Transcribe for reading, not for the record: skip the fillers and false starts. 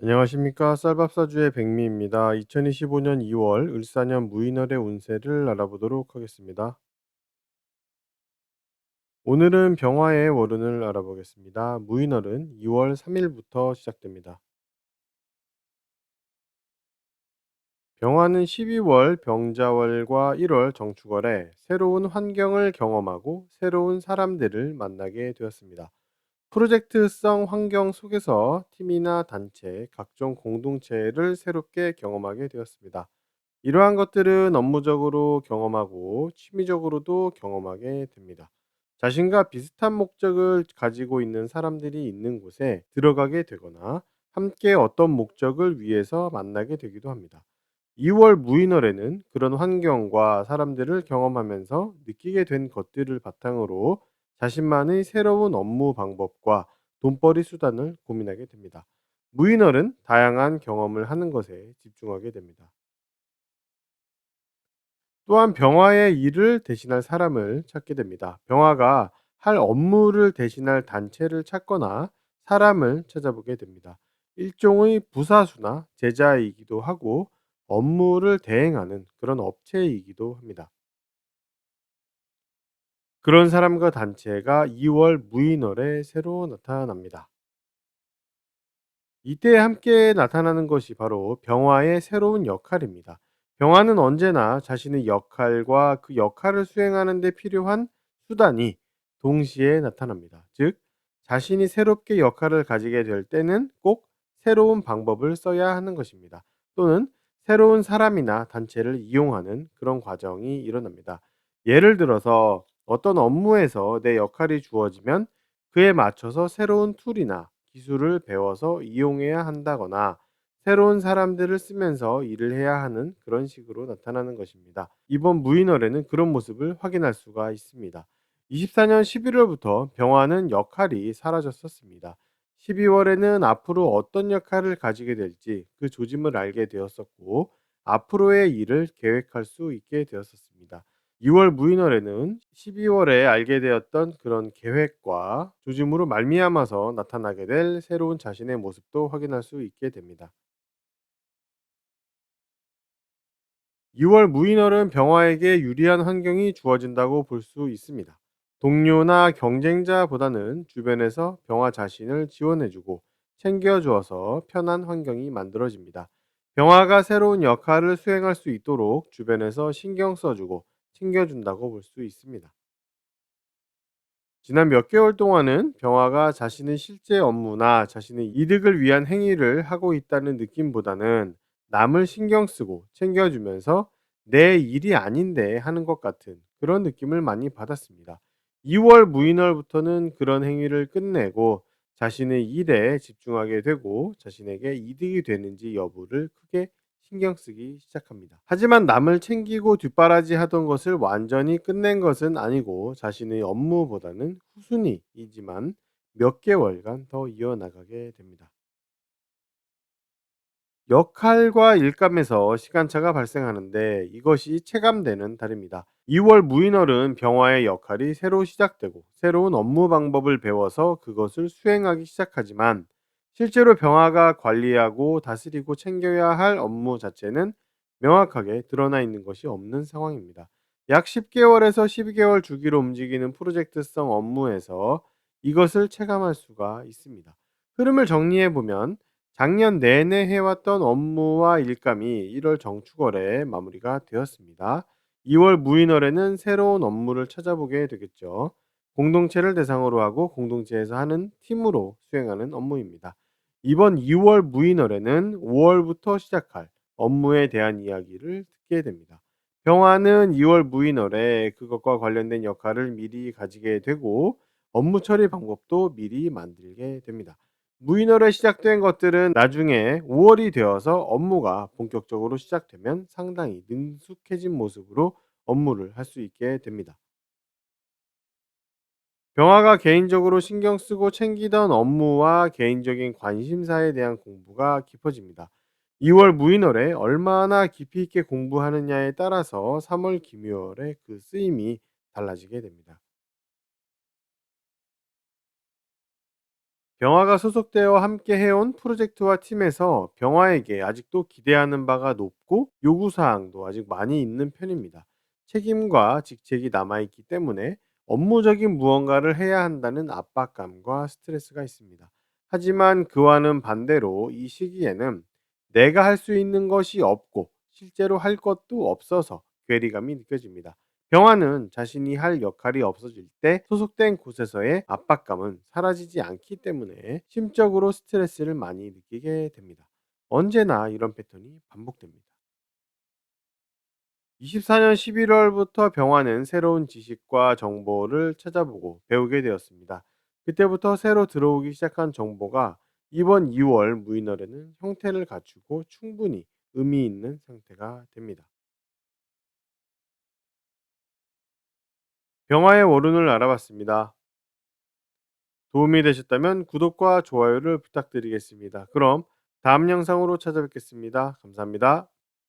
안녕하십니까. 쌀밥사주의 백미입니다. 2025년 2월 을사년 무인월의 운세를 알아보도록 하겠습니다. 오늘은 병화의 월운을 알아보겠습니다. 무인월은 2월 3일부터 시작됩니다. 병화는 12월 병자월과 1월 정축월에 새로운 환경을 경험하고 새로운 사람들을 만나게 되었습니다. 프로젝트성 환경 속에서 팀이나 단체, 각종 공동체를 새롭게 경험하게 되었습니다. 이러한 것들은 업무적으로 경험하고 취미적으로도 경험하게 됩니다. 자신과 비슷한 목적을 가지고 있는 사람들이 있는 곳에 들어가게 되거나 함께 어떤 목적을 위해서 만나게 되기도 합니다. 2월 무인월에는 그런 환경과 사람들을 경험하면서 느끼게 된 것들을 바탕으로 자신만의 새로운 업무 방법과 돈벌이 수단을 고민하게 됩니다. 무인월은 다양한 경험을 하는 것에 집중하게 됩니다. 또한 병화의 일을 대신할 사람을 찾게 됩니다. 병화가 할 업무를 대신할 단체를 찾거나 사람을 찾아보게 됩니다. 일종의 부사수나 제자이기도 하고 업무를 대행하는 그런 업체이기도 합니다. 그런 사람과 단체가 2월 무인월에 새로 나타납니다. 이때 함께 나타나는 것이 바로 병화의 새로운 역할입니다. 병화는 언제나 자신의 역할과 그 역할을 수행하는 데 필요한 수단이 동시에 나타납니다. 즉, 자신이 새롭게 역할을 가지게 될 때는 꼭 새로운 방법을 써야 하는 것입니다. 또는 새로운 사람이나 단체를 이용하는 그런 과정이 일어납니다. 예를 들어서 어떤 업무에서 내 역할이 주어지면 그에 맞춰서 새로운 툴이나 기술을 배워서 이용해야 한다거나 새로운 사람들을 쓰면서 일을 해야 하는 그런 식으로 나타나는 것입니다. 이번 무인월에는 그런 모습을 확인할 수가 있습니다. 24년 11월부터 병화는 역할이 사라졌었습니다. 12월에는 앞으로 어떤 역할을 가지게 될지 그 조짐을 알게 되었었고 앞으로의 일을 계획할 수 있게 되었었습니다. 2월 무인월에는 12월에 알게 되었던 그런 계획과 조짐으로 말미암아서 나타나게 될 새로운 자신의 모습도 확인할 수 있게 됩니다. 2월 무인월은 병화에게 유리한 환경이 주어진다고 볼 수 있습니다. 동료나 경쟁자보다는 주변에서 병화 자신을 지원해주고 챙겨주어서 편한 환경이 만들어집니다. 병화가 새로운 역할을 수행할 수 있도록 주변에서 신경 써주고 챙겨준다고 볼 수 있습니다. 지난 몇 개월 동안은 병화가 자신의 실제 업무나 자신의 이득을 위한 행위를 하고 있다는 느낌보다는 남을 신경 쓰고 챙겨주면서 내 일이 아닌데 하는 것 같은 그런 느낌을 많이 받았습니다. 2월 무인월부터는 그런 행위를 끝내고 자신의 일에 집중하게 되고 자신에게 이득이 되는지 여부를 크게 신경 쓰기 시작합니다. 하지만 남을 챙기고 뒷바라지 하던 것을 완전히 끝낸 것은 아니고 자신의 업무보다는 후순위이지만 몇 개월간 더 이어나가게 됩니다. 역할과 일감에서 시간차가 발생하는데 이것이 체감되는 달입니다. 2월 무인월은 병화의 역할이 새로 시작되고 새로운 업무 방법을 배워서 그것을 수행하기 시작하지만 실제로 병화가 관리하고 다스리고 챙겨야 할 업무 자체는 명확하게 드러나 있는 것이 없는 상황입니다. 약 10개월에서 12개월 주기로 움직이는 프로젝트성 업무에서 이것을 체감할 수가 있습니다. 흐름을 정리해 보면 작년 내내 해왔던 업무와 일감이 1월 정축월에 마무리가 되었습니다. 2월 무인월에는 새로운 업무를 찾아보게 되겠죠. 공동체를 대상으로 하고 공동체에서 하는 팀으로 수행하는 업무입니다. 이번 2월 무인월에는 5월부터 시작할 업무에 대한 이야기를 듣게 됩니다. 병화는 2월 무인월에 그것과 관련된 역할을 미리 가지게 되고 업무 처리 방법도 미리 만들게 됩니다. 무인월에 시작된 것들은 나중에 5월이 되어서 업무가 본격적으로 시작되면 상당히 능숙해진 모습으로 업무를 할 수 있게 됩니다. 병화가 개인적으로 신경 쓰고 챙기던 업무와 개인적인 관심사에 대한 공부가 깊어집니다. 2월 무인월에 얼마나 깊이 있게 공부하느냐에 따라서 3월 기묘월에 그 쓰임이 달라지게 됩니다. 병화가 소속되어 함께 해온 프로젝트와 팀에서 병화에게 아직도 기대하는 바가 높고 요구사항도 아직 많이 있는 편입니다. 책임과 직책이 남아있기 때문에 업무적인 무언가를 해야 한다는 압박감과 스트레스가 있습니다. 하지만 그와는 반대로 이 시기에는 내가 할 수 있는 것이 없고 실제로 할 것도 없어서 괴리감이 느껴집니다. 병화는 자신이 할 역할이 없어질 때 소속된 곳에서의 압박감은 사라지지 않기 때문에 심적으로 스트레스를 많이 느끼게 됩니다. 언제나 이런 패턴이 반복됩니다. 24년 11월부터 병화는 새로운 지식과 정보를 찾아보고 배우게 되었습니다. 그때부터 새로 들어오기 시작한 정보가 이번 2월 무인월에는 형태를 갖추고 충분히 의미 있는 상태가 됩니다. 병화의 월운을 알아봤습니다. 도움이 되셨다면 구독과 좋아요를 부탁드리겠습니다. 그럼 다음 영상으로 찾아뵙겠습니다. 감사합니다.